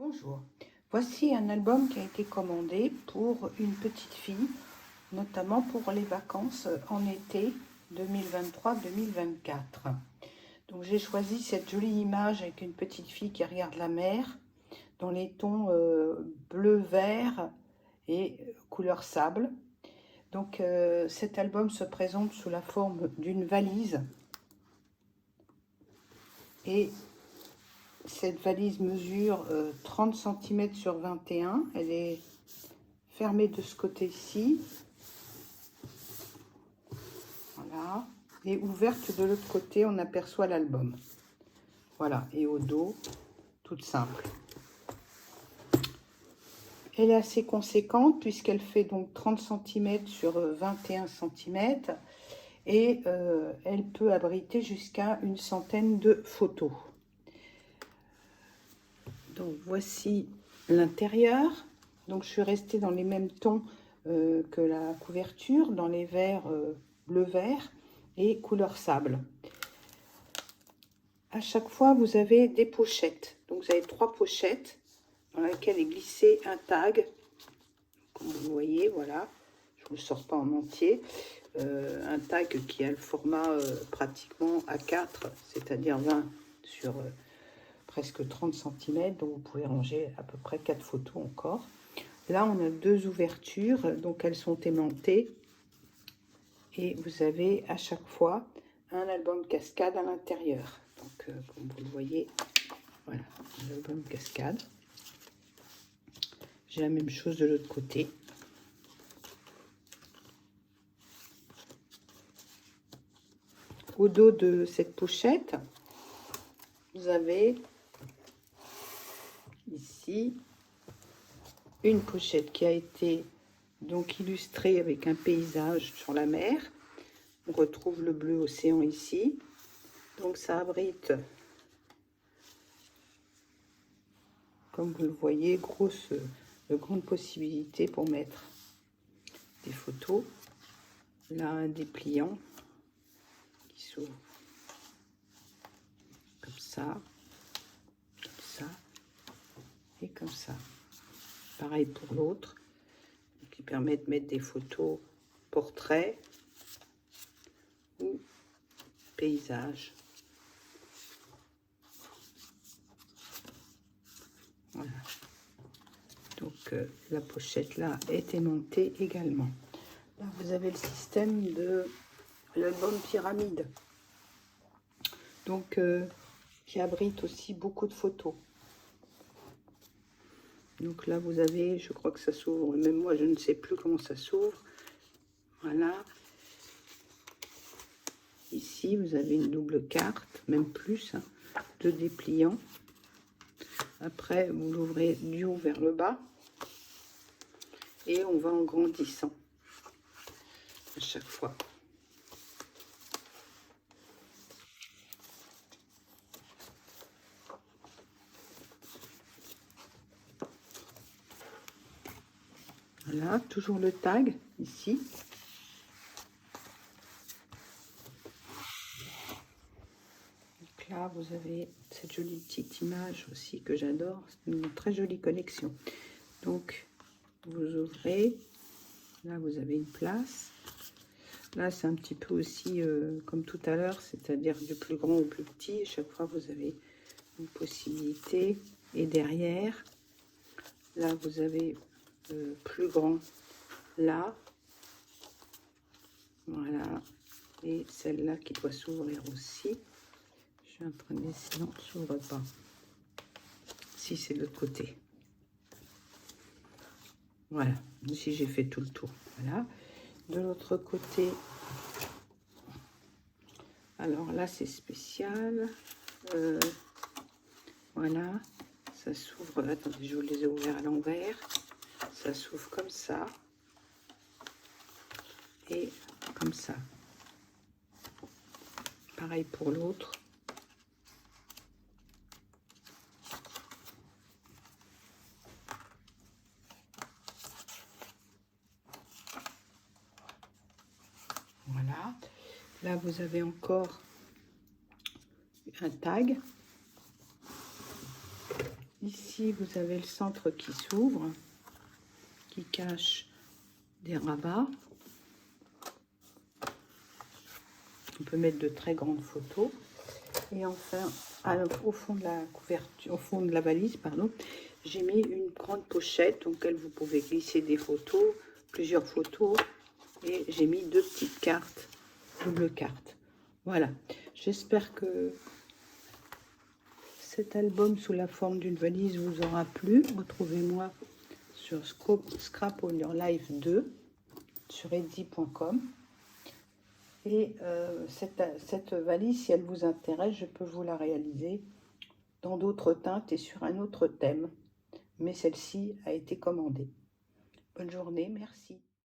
Bonjour, voici un album qui a été commandé pour une petite fille, notamment pour les vacances en été 2023-2024. Donc j'ai choisi cette jolie image avec une petite fille qui regarde la mer dans les tons bleu-vert et couleur sable. Donc cet album se présente sous la forme d'une valise et cette valise mesure 30 cm sur 21. Elle est fermée de ce côté-ci. Voilà. Et ouverte de l'autre côté, on aperçoit l'album. Voilà. Et au dos, toute simple. Elle est assez conséquente puisqu'elle fait donc 30 cm sur 21 cm. Et elle peut abriter jusqu'à une centaine de photos. Donc voici l'intérieur. Donc je suis restée dans les mêmes tons que la couverture, dans les verts bleu-vert et couleur sable. À chaque fois, vous avez des pochettes. Donc vous avez 3 pochettes dans lesquelles est glissé un tag. Comme vous voyez, voilà. Je ne vous le sors pas en entier. Un tag qui a le format pratiquement A4, c'est-à-dire 20 sur presque 30 cm, donc vous pouvez ranger à peu près 4 photos encore. Là, on a 2 ouvertures, donc elles sont aimantées. Et vous avez à chaque fois un album cascade à l'intérieur. Donc, comme vous le voyez, voilà, l'album cascade. J'ai la même chose de l'autre côté. Au dos de cette pochette, vous avez ici une pochette qui a été donc illustrée avec un paysage sur la mer. On retrouve le bleu océan ici. Donc ça abrite, comme vous le voyez, de grandes possibilités pour mettre des photos. Là, un dépliant qui s'ouvre comme ça et comme ça. Pareil pour l'autre, qui permet de mettre des photos portraits ou paysages. Voilà. Donc la pochette là est aimantée également. Là vous avez le système de l'album pyramide. Donc qui abrite aussi beaucoup de photos. Donc là vous avez, je crois que ça s'ouvre, même moi je ne sais plus comment ça s'ouvre. Voilà. Ici vous avez une double carte, même plus, hein, de dépliants. Après vous l'ouvrez du haut vers le bas. Et on va en grandissant à chaque fois. Voilà, toujours le tag ici. Donc là, vous avez cette jolie petite image aussi que j'adore. C'est une très jolie collection. Donc, vous ouvrez. Là, vous avez une place. Là, c'est un petit peu aussi comme tout à l'heure, c'est-à-dire du plus grand au plus petit. À chaque fois, vous avez une possibilité. Et derrière, là, vous avez plus grand là. Voilà. Et celle-là qui doit s'ouvrir aussi. Je suis en train de laisser, non, s'ouvre pas. Si, c'est de l'autre côté. Voilà. Ici, j'ai fait tout le tour. Voilà. De l'autre côté, alors là, c'est spécial. Voilà. Ça s'ouvre. Attendez, je vous les ai ouverts à l'envers. Ça s'ouvre comme ça. Et comme ça. Pareil pour l'autre. Voilà. Là, vous avez encore un tag. Ici, vous avez le centre qui s'ouvre, qui cache des rabats. On peut mettre de très grandes photos. Et enfin, au fond de la couverture, au fond de la valise, pardon, j'ai mis une grande pochette dans laquelle vous pouvez glisser des photos, plusieurs photos. Et j'ai mis 2 petites cartes, double carte. Voilà, j'espère que cet album sous la forme d'une valise vous aura plu. Retrouvez-moi sur Scrap on Your Life 2 sur etsy.com. Et cette valise, si elle vous intéresse, je peux vous la réaliser dans d'autres teintes et sur un autre thème. Mais celle-ci a été commandée. Bonne journée, merci.